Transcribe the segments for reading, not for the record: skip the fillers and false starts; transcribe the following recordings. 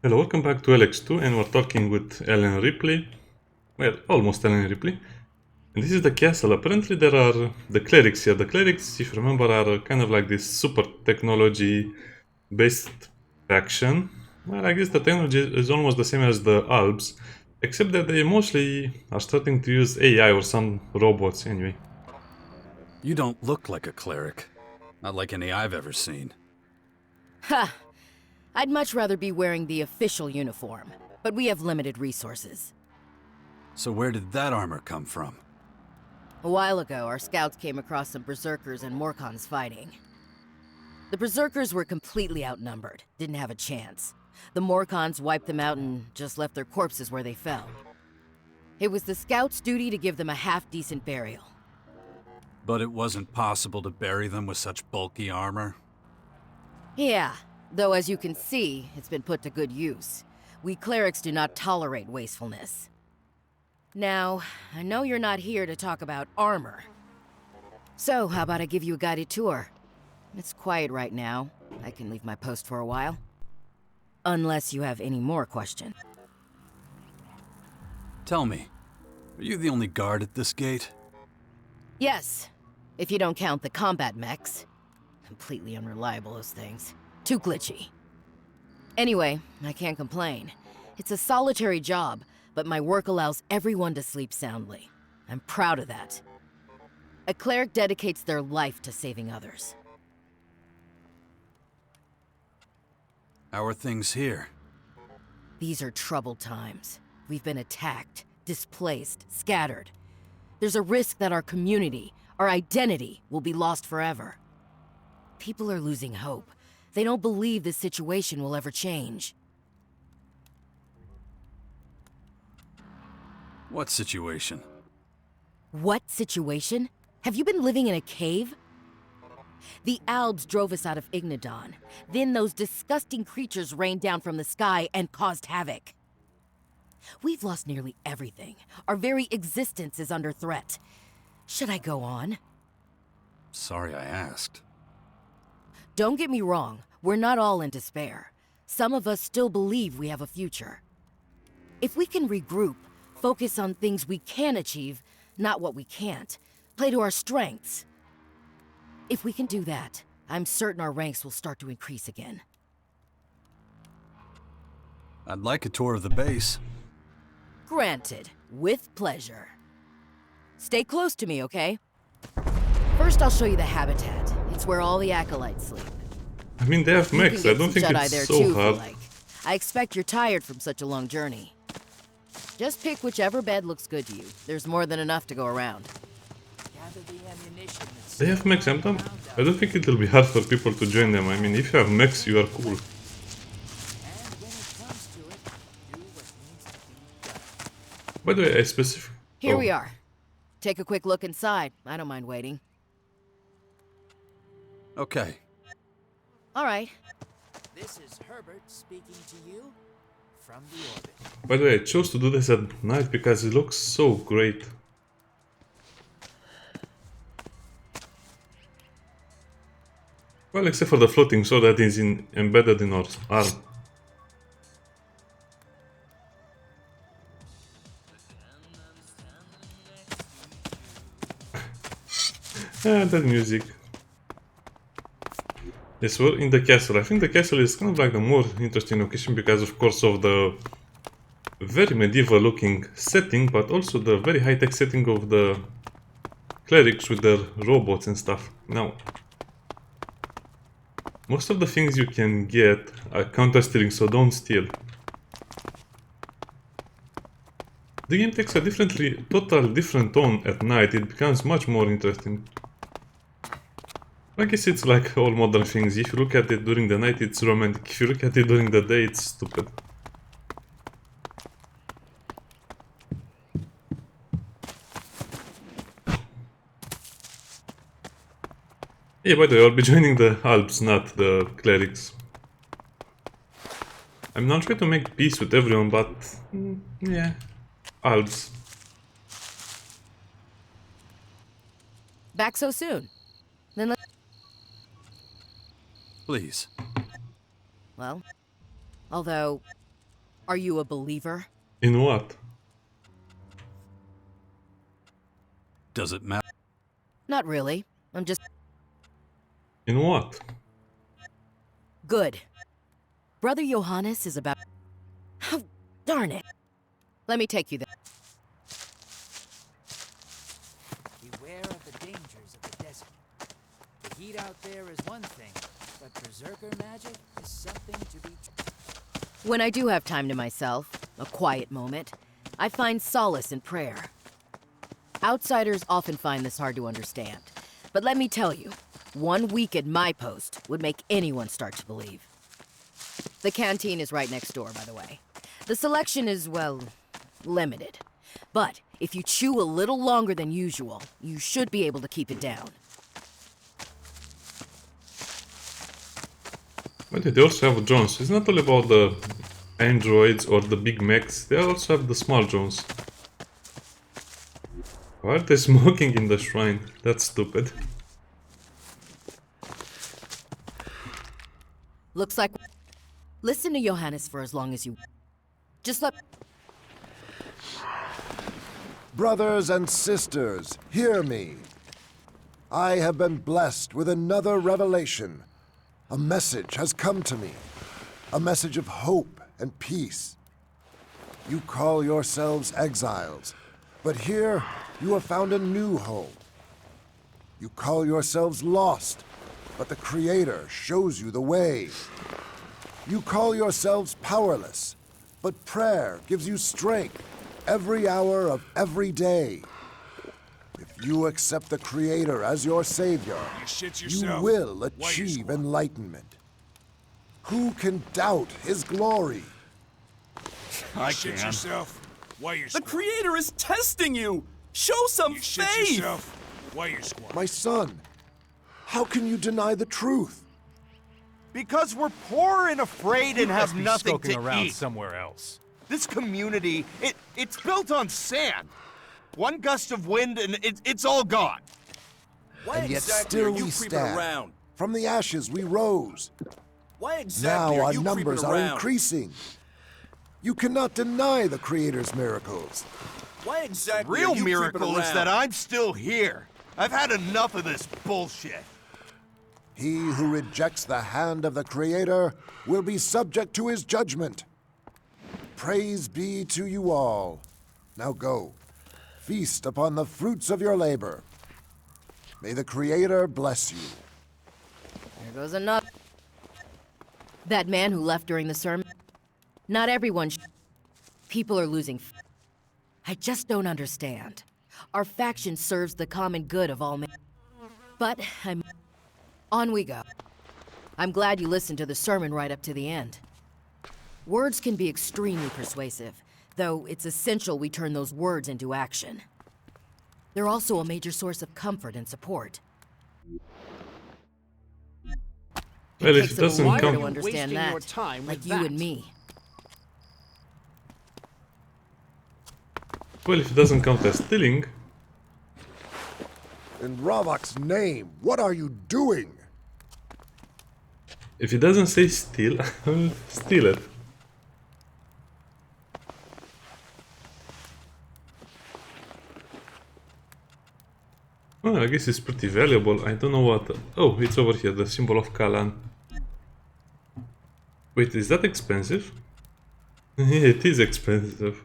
Hello, welcome back to Elex 2, and we're talking with Ellen Ripley. Well, almost Ellen Ripley. And this is the castle. Apparently there are the clerics here. The clerics, if you remember, are kind of like this super technology-based faction. Well, I guess the technology is almost the same as the Alps, except that they mostly are starting to use AI or some robots anyway. You don't look like a cleric. Not like any I've ever seen. Ha! I'd much rather be wearing the official uniform, but we have limited resources. So where did that armor come from? A while ago, our scouts came across some berserkers and Morkons fighting. The berserkers were completely outnumbered, didn't have a chance. The Morkons wiped them out and just left their corpses where they fell. It was the scouts' duty to give them a half-decent burial. But it wasn't possible to bury them with such bulky armor? Yeah, though as you can see, it's been put to good use. We clerics do not tolerate wastefulness. Now, I know you're not here to talk about armor. So, how about I give you a guided tour? It's quiet right now. I can leave my post for a while. Unless you have any more questions. Tell me, are you the only guard at this gate? Yes, if you don't count the combat mechs. Completely unreliable, those things. Too glitchy. Anyway, I can't complain. It's a solitary job, but my work allows everyone to sleep soundly. I'm proud of that. A cleric dedicates their life to saving others. How are things here? These are troubled times. We've been attacked, displaced, scattered. There's a risk that our community, our identity, will be lost forever. People are losing hope. They don't believe this situation will ever change. What situation? What situation? Have you been living in a cave? The Albs drove us out of Ignadon. Then those disgusting creatures rained down from the sky and caused havoc. We've lost nearly everything. Our very existence is under threat. Should I go on? Sorry I asked. Don't get me wrong, we're not all in despair. Some of us still believe we have a future. If we can regroup, focus on things we can achieve, not what we can't, play to our strengths. If we can do that, I'm certain our ranks will start to increase again. I'd like a tour of the base. Granted, with pleasure. Stay close to me, okay? First, I'll show you the habitat. It's where all the acolytes sleep. I mean, they have You can mechs. get I don't some think Jedi it's there so too, if you hard. like. I expect you're tired from such a long journey. Just pick whichever bed looks good to you. There's more than enough to go around. They have mechs. I don't think it will be hard for people to join them. I mean, if you have mechs, you are cool. By the way, I specific. Here we are. Take a quick look inside. I don't mind waiting. Okay. All right. This is Herbert speaking to you from the orbit. By the way, I chose to do this at night because it looks so great. Well, except for the floating sword that is embedded in our arm. That music. Yes, we're in the castle. I think the castle is kind of like the more interesting location because, of course, of the very medieval looking setting, but also the very high-tech setting of the clerics with their robots and stuff. Now, most of the things you can get are counter-stealing, so don't steal. The game takes a total different tone at night. It becomes much more interesting. I guess it's like all modern things. If you look at it during the night, it's romantic. If you look at it during the day, it's stupid. Yeah, by the way, I'll be joining the Alps, not the Clerics. I'm not trying to make peace with everyone, but... yeah. Alps. Back so soon. Then let's... Please. Well, although, Are you a believer? In what? Does it matter? Not really. I'm just In what? good. Brother Johannes is about... Oh, darn it. Let me take you there. Beware of the dangers of the desert. The heat out there is one thing, but berserker magic is something to be... When I do have time to myself, a quiet moment, I find solace in prayer. Outsiders often find this hard to understand. But let me tell you, 1 week at my post would make anyone start to believe. The canteen is right next door, by the way. The selection is, well, limited. But if you chew a little longer than usual, you should be able to keep it down. But they also have drones. It's not all about the androids or the big mechs. They also have the small drones. Why are they smoking in the shrine? That's stupid. Looks like... Listen to Johannes for as long as you... Just let... Brothers and sisters, hear me. I have been blessed with another revelation. A message has come to me. A message of hope and peace. You call yourselves exiles, but here you have found a new home. You call yourselves lost, but the Creator shows you the way. You call yourselves powerless, but prayer gives you strength every hour of every day. If you accept the Creator as your Savior, you will achieve enlightenment. Who can doubt His glory? I can. Yourself. Why you're The Creator is testing you! Show some faith! Why you're squat? My son, how can you deny the truth? Because we're poor and afraid and have nothing to around eat. somewhere else. This community, it's built on sand. One gust of wind and it's all gone. Why And yet exactly still are you we creeping stand. around? From the ashes we rose. Why exactly Now are our you numbers creeping are around? increasing. You cannot deny the Creator's miracles. Why exactly Real are you miracle creeping is around? that I'm still here. I've had enough of this bullshit. He who rejects the hand of the Creator will be subject to His judgment. Praise be to you all. Now go. Feast upon the fruits of your labor. May the Creator bless you. There goes another... That man who left during the sermon... Not everyone People are losing... I just don't understand. Our faction serves the common good of all men. But on we go. I'm glad you listened to the sermon right up to the end. Words can be extremely persuasive, though it's essential we turn those words into action. They're also a major source of comfort and support. Well, if Takes it a doesn't while to come... understand wasting your that, time like with you that? and me. Well, if it doesn't count as stealing... In Ravok's name, what are you doing? If it doesn't say steal, I'll steal it. Oh, I guess it's pretty valuable. I don't know what... Oh, it's over here, the symbol of Kalan. Wait, is that expensive? Yeah, it is expensive.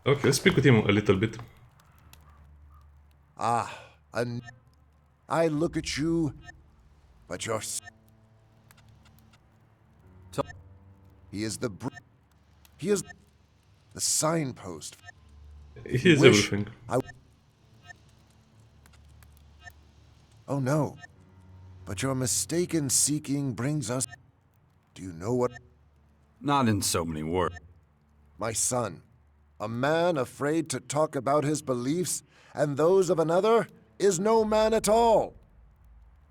Okay, let's speak with him a little bit. I look at you, but you're... He is he is the signpost. He is Wish everything. Oh no, but your mistaken seeking brings us... Do you know what... Not in so many words. My son, a man afraid to talk about his beliefs and those of another is no man at all.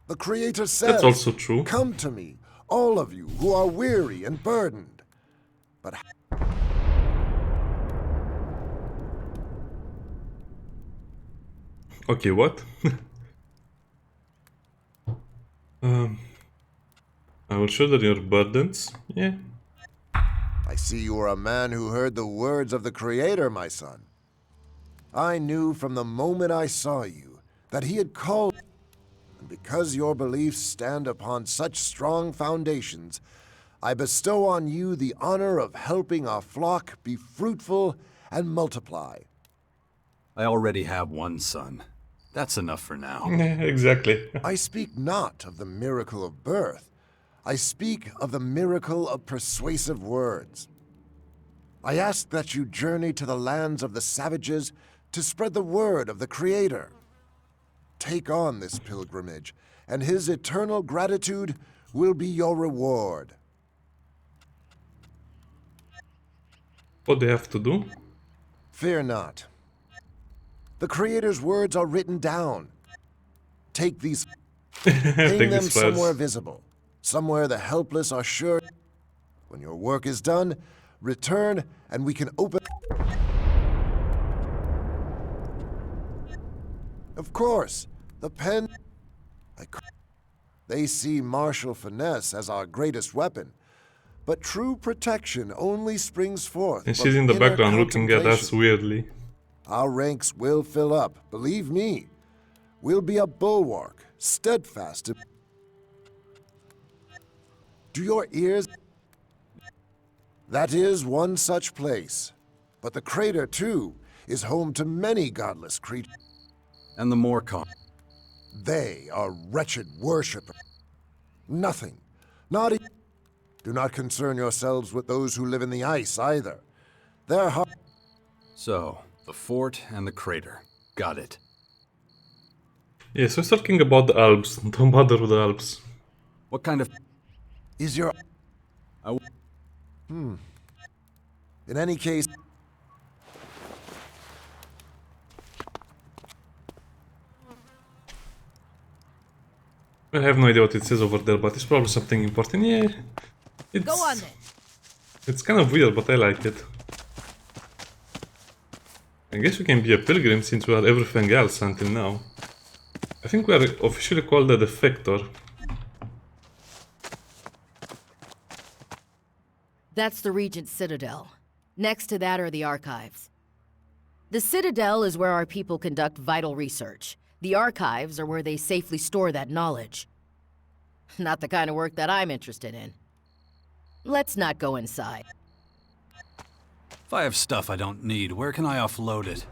The Creator says, That's also true. Come to me, all of you who are weary and burdened. But Okay, what? I will shoulder your burdens. Yeah. I see you are a man who heard the words of the Creator, my son. I knew from the moment I saw you that he had called, and because your beliefs stand upon such strong foundations, I bestow on you the honor of helping our flock be fruitful and multiply. I already have one son. That's enough for now. Exactly. I speak not of the miracle of birth. I speak of the miracle of persuasive words. I ask that you journey to the lands of the savages to spread the word of the Creator. Take on this pilgrimage, and his eternal gratitude will be your reward. What do you have to do? Fear not. The Creator's words are written down. Take these, hang Take them these somewhere files. visible, somewhere the helpless are sure. When your work is done, return and we can open. Of course, the pen. They see martial finesse as our greatest weapon, but true protection only springs forth. And from she's in the inner background looking at us contemplation. weirdly. Our ranks will fill up, believe me. We'll be a bulwark, steadfast. Do your ears? That is one such place. But the crater, too, is home to many godless creatures. And the more They are wretched worshippers. Nothing. Not e- Do not concern yourselves with those who live in the ice, either. Their heart... So, the fort and the crater. Got it. Yes, we're talking about the Alps. Don't bother with the Alps. What kind of... Is your... I In any case... I have no idea what it says over there, but it's probably something important. Yeah, it's... Go on then. It's kind of weird, but I like it. I guess we can be a pilgrim since we are everything else until now. I think we are officially called a defector. That's the Regent's Citadel. Next to that are the archives. The Citadel is where our people conduct vital research. The archives are where they safely store that knowledge. Not the kind of work that I'm interested in. Let's not go inside. If I have stuff I don't need, where can I offload it?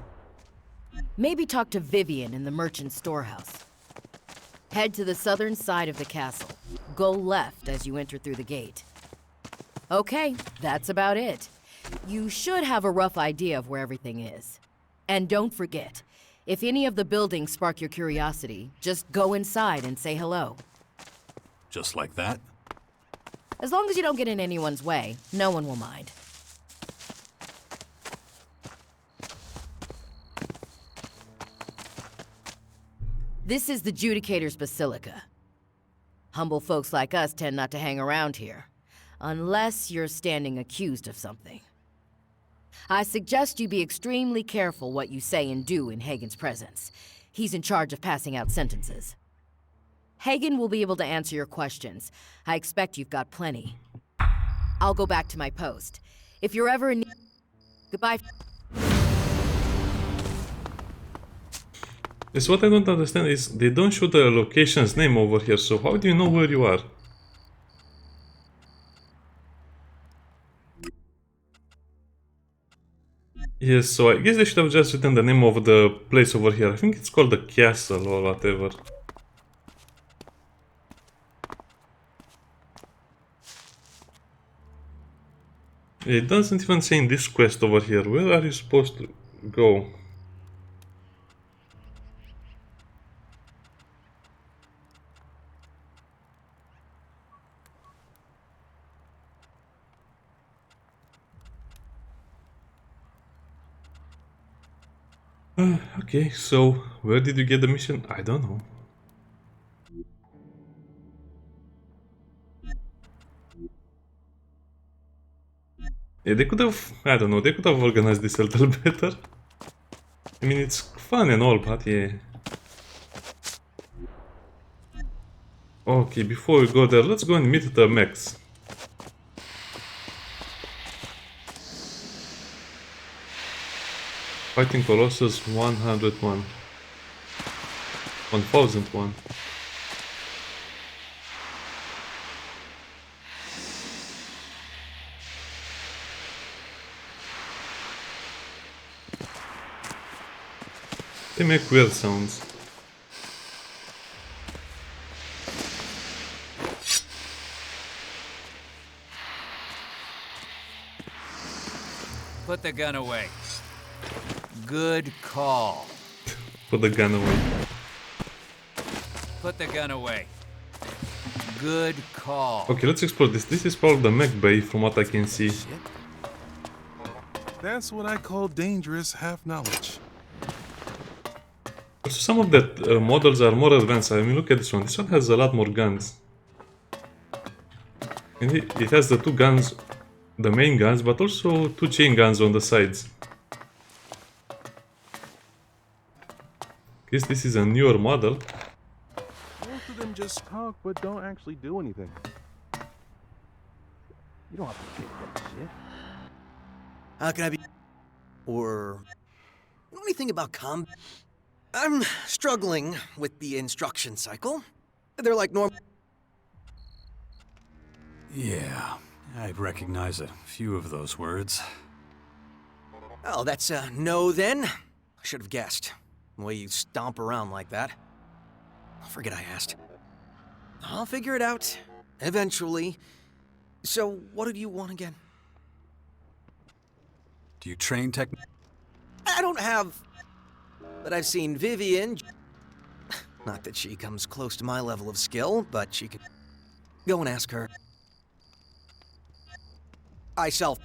Maybe talk to Vivian in the merchant storehouse. Head to the southern side of the castle. Go left as you enter through the gate. Okay, that's about it. You should have a rough idea of where everything is. And don't forget, if any of the buildings spark your curiosity, just go inside and say hello. Just like that? As long as you don't get in anyone's way, no one will mind. This is the Judicator's Basilica. Humble folks like us tend not to hang around here, unless you're standing accused of something. I suggest you be extremely careful what you say and do in Hagen's presence. He's in charge of passing out sentences. Hagen will be able to answer your questions. I expect you've got plenty. I'll go back to my post. If you're ever in need... Goodbye. Yes, what I don't understand is they don't show the location's name over here, so how do you know where you are? Yes, so I guess they should have just written the name of the place over here. I think it's called the castle or whatever. It doesn't even say in this quest over here. Where are you supposed to go? Okay, so where did you get the mission? I don't know. Yeah, they could have, I don't know, they could have organized this a little better. I mean, it's fun and all, but yeah. Okay, before we go there, let's go and meet the mechs. Fighting Colossus 101. 1001. They make weird sounds. Put the gun away. Good call. Put the gun away. Put the gun away. Good call. Okay, let's explore this. This is probably the mech bay from what I can see. That's what I call dangerous half knowledge. Also, some of the models are more advanced. I mean, look at this one. This one has a lot more guns. And it has the two guns, the main guns, but also two chain guns on the sides. Guess this is a newer model. Most of them just talk but don't actually do anything. You don't have to take that shit. How can I be... Or... You know anything about combat? I'm struggling with the instruction cycle. They're like normal... Yeah, I recognize a few of those words. Oh, that's a no then? I should have guessed. The way you stomp around like that. Forget I asked. I'll figure it out. Eventually. So, what did you want again? Do you train tech? I don't have... But I've seen Vivian... Not that she comes close to my level of skill, but she can... Go and ask her. I sell...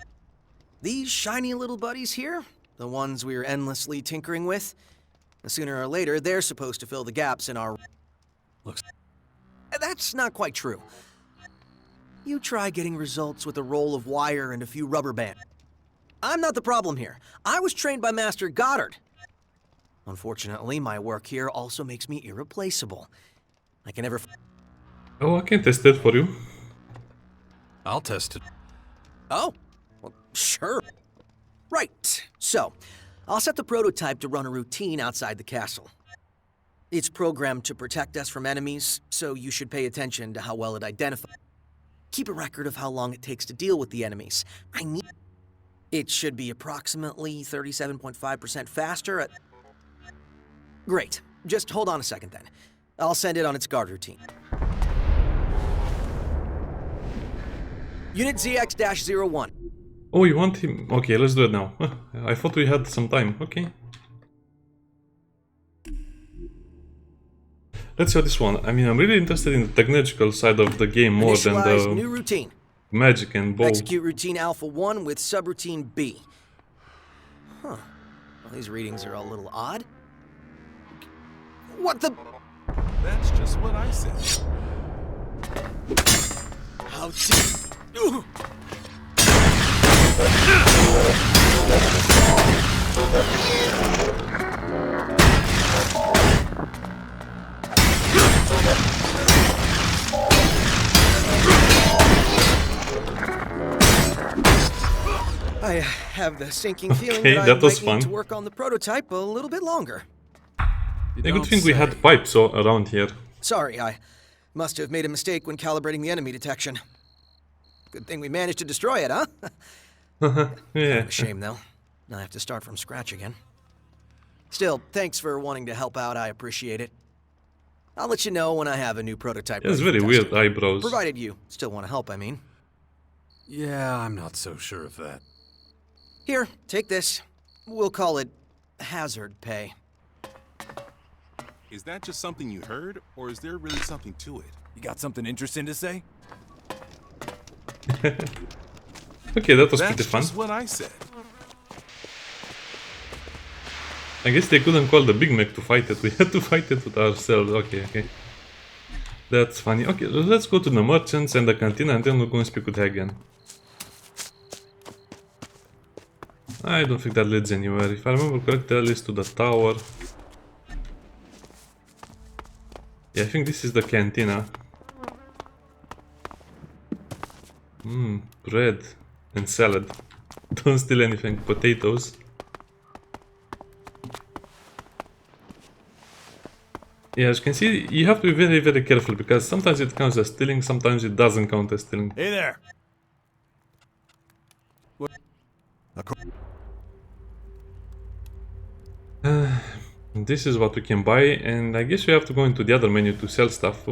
These shiny little buddies here, the ones we're endlessly tinkering with, sooner or later, they're supposed to fill the gaps in our... Looks... That's not quite true. You try getting results with a roll of wire and a few rubber bands. I'm not the problem here. I was trained by Master Goddard. Unfortunately, my work here also makes me irreplaceable. I can never... Oh, I can test it for you. I'll test it. Oh, well, sure. Right, so, I'll set the prototype to run a routine outside the castle. It's programmed to protect us from enemies, so you should pay attention to how well it identifies. Keep a record of how long it takes to deal with the enemies. I need... It should be approximately 37.5% faster at... Great. Just hold on a second then. I'll send it on its guard routine. Unit ZX-01. Oh, you want him? Okay, let's do it now. I thought we had some time. Okay. Let's see this one. I mean, I'm really interested in the technological side of the game more than Initialize new the routine. magic and bow. Execute routine Alpha 1 with subroutine B. Huh. Well, these readings are a little odd. What the... That's just what I said. How to... I have the sinking feeling Okay, that I that was might need to fun. work on the prototype a little bit longer. A good thing we had pipes around here. Sorry, I must have made a mistake when calibrating the enemy detection. Good thing we managed to destroy it, huh? Yeah. A shame, though. Now I have to start from scratch again. Still, thanks for wanting to help out. I appreciate it. I'll let you know when I have a new prototype. It's ready very for weird testing. eyebrows. Provided you still want to help, I mean. Yeah, I'm not so sure of that. Here, take this. We'll call it hazard pay. Is that just something you heard, or is there really something to it? You got something interesting to say? Okay, that was That's pretty fun. just what I said. I guess they couldn't call the big mech to fight it. We had to fight it with ourselves. Okay, okay. That's funny. Okay, let's go to the merchants and the cantina and then we'll go and speak with Hagen. I don't think that leads anywhere. If I remember correctly, that leads to the tower. Yeah, I think this is the cantina. Bread and salad. Don't steal anything. Potatoes. Yeah, as you can see, you have to be very, very careful because sometimes it counts as stealing, sometimes it doesn't count as stealing. Hey there. This is what we can buy, and I guess we have to go into the other menu to sell stuff.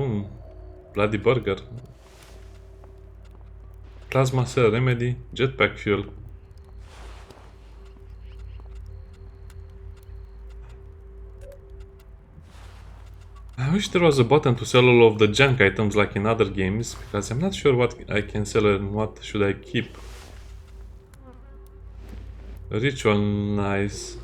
Bloody burger. Plasma cell remedy, jetpack fuel. I wish there was a button to sell all of the junk items like in other games, because I'm not sure what I can sell and what should I keep. Ritual, nice.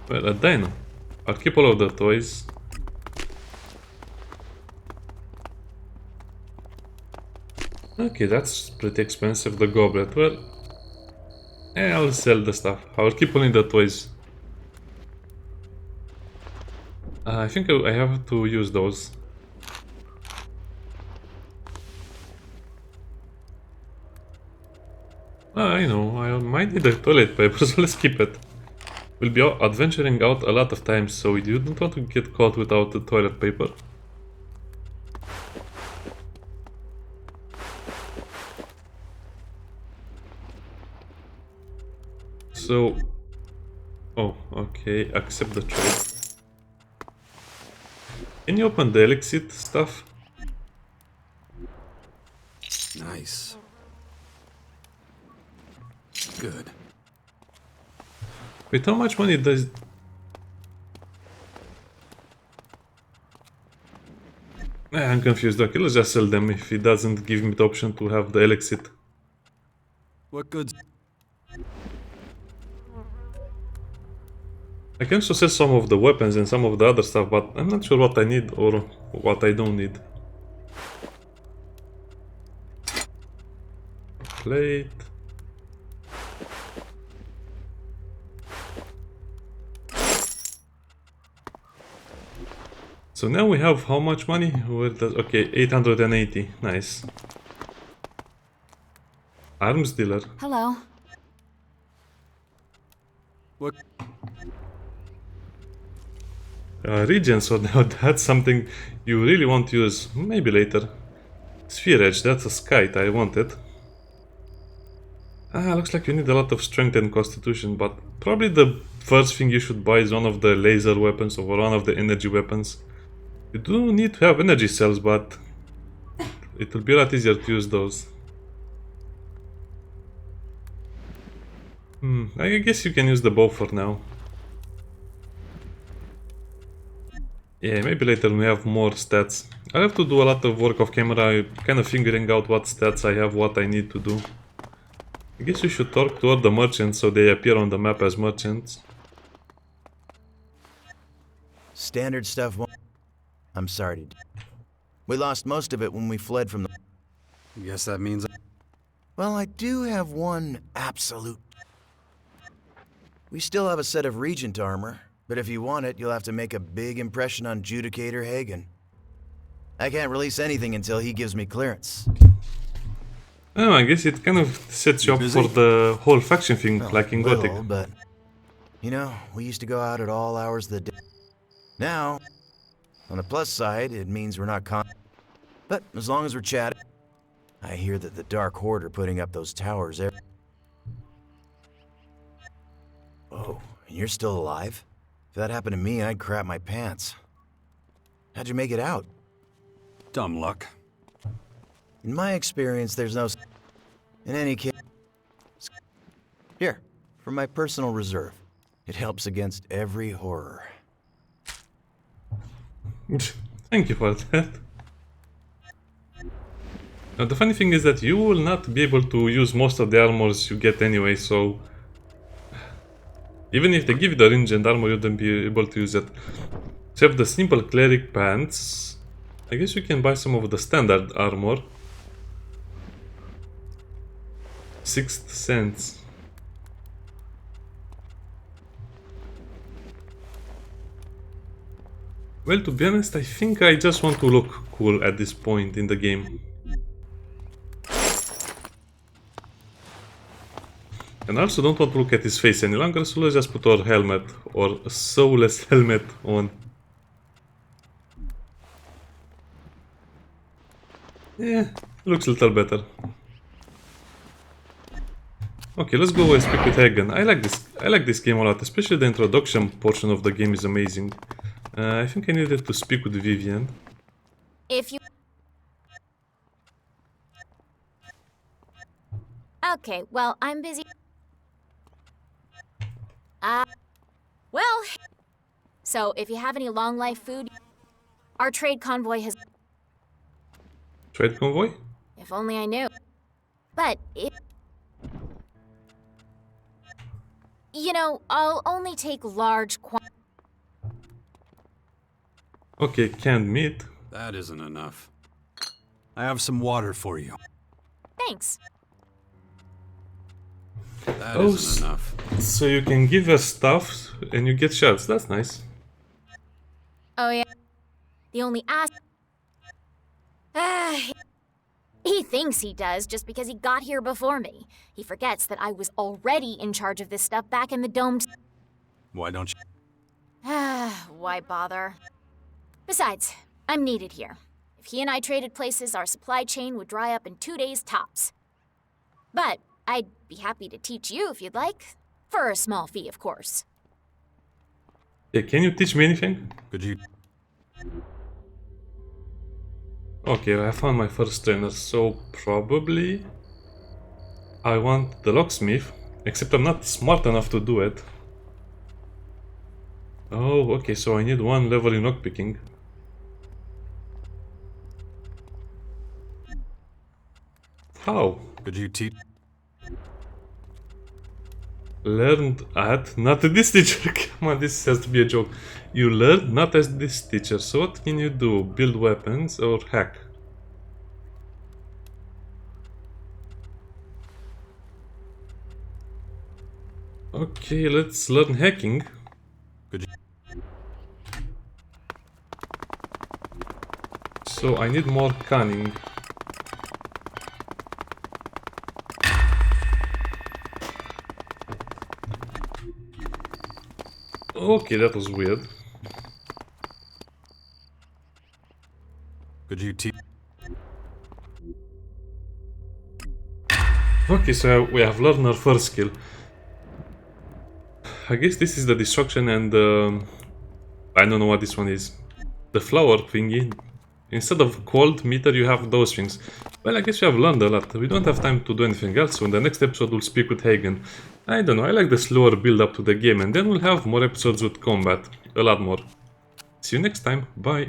Well, a dino. I'll keep all of the toys. Okay, that's pretty expensive, the goblet. Well, yeah, I'll sell the stuff. I'll keep only the toys. I think I have to use those. I know, I might need a toilet paper, so let's keep it. We'll be adventuring out a lot of times, so you don't want to get caught without the toilet paper. So... Oh, okay, accept the trade. Can you open the Elex stuff? Nice. Good. Wait, how much money does... I'm confused. Okay, let's just sell them if he doesn't give me the option to have the Elex. What goods? I can also sell some of the weapons and some of the other stuff, but I'm not sure what I need or what I don't need. Plate. So now we have how much money? Where does, okay, 880. Nice. Arms dealer. Hello. What? Regen, so now that's something you really won't use. Maybe later. Sphere Edge, that's a skite, I want it. Looks like you need a lot of strength and constitution, but probably the first thing you should buy is one of the laser weapons or one of the energy weapons. You do need to have energy cells, but it will be a lot easier to use those. I guess you can use the bow for now. Yeah, maybe later when we have more stats. I have to do a lot of work off camera, kind of figuring out what stats I have, what I need to do. I guess we should talk to all the merchants so they appear on the map as merchants. Standard stuff won't... I'm sorry to... We lost most of it when we fled from the... Guess that means... Well, I do have one absolute... We still have a set of Regent armor, but if you want it, you'll have to make a big impression on Judicator Hagen. I can't release anything until he gives me clearance. Oh, I guess it kind of sets you up for the whole faction thing, Well, like in Gothic. little, but... You know, we used to go out at all hours of the day. Now, on the plus side, it means we're not But as long as we're chatting... I hear that the Dark Horde are putting up those towers there. Oh, and you're still alive? If that happened to me, I'd crap my pants. How'd you make it out? Dumb luck. In my experience, there's no... In any case... Here, from my personal reserve. It helps against every horror. Thank you for that. Now, the funny thing is that you will not be able to use most of the armors you get anyway, so... Even if they give you the ranged armor, you wouldn't be able to use it. So you have the simple Cleric pants. I guess you can buy some of the standard armor. 6th sense. Well, to be honest, I think I just want to look cool at this point in the game. And I also don't want to look at his face any longer, so let's just put our helmet, or a soulless helmet on. Yeah, looks a little better. Okay, let's go and speak with Hagen. I like this game a lot, especially the introduction portion of the game is amazing. I think I needed to speak with Vivian. If you... Okay, well, I'm busy. Well... So, if you have any long life food, our trade convoy has... Trade convoy? If only I knew. But it... You know, I'll only take large Okay, canned meat. That isn't enough. I have some water for you. Thanks. That isn't enough. So you can give us stuff and you get shells. That's nice. Oh yeah. The only he thinks he does just because he got here before me. He forgets that I was already in charge of this stuff back in the domed... Why don't you... Why bother? Besides, I'm needed here. If he and I traded places, our supply chain would dry up in 2 days tops. But I'd be happy to teach you if you'd like. For a small fee, of course. Yeah, can you teach me anything? Could you... Okay, I found my first trainer, so probably I want the locksmith, except I'm not smart enough to do it. Oh, okay, so I need 1 level in lockpicking. How? Could you teach... Learned at not this teacher. Come on, this has to be a joke. You learned not as this teacher. So what can you do? Build weapons or hack? Okay, let's learn hacking. Could you... So I need more cunning. Okay, that was weird. Could you teach... Okay, so we have learned our first skill. I guess this is the destruction and I don't know what this one is. The flower thingy. Instead of cold meter you have those things. Well, I guess we have learned a lot. We don't have time to do anything else, so in the next episode we'll speak with Hagen. I don't know, I like the slower build up to the game, and then we'll have more episodes with combat. A lot more. See you next time, bye!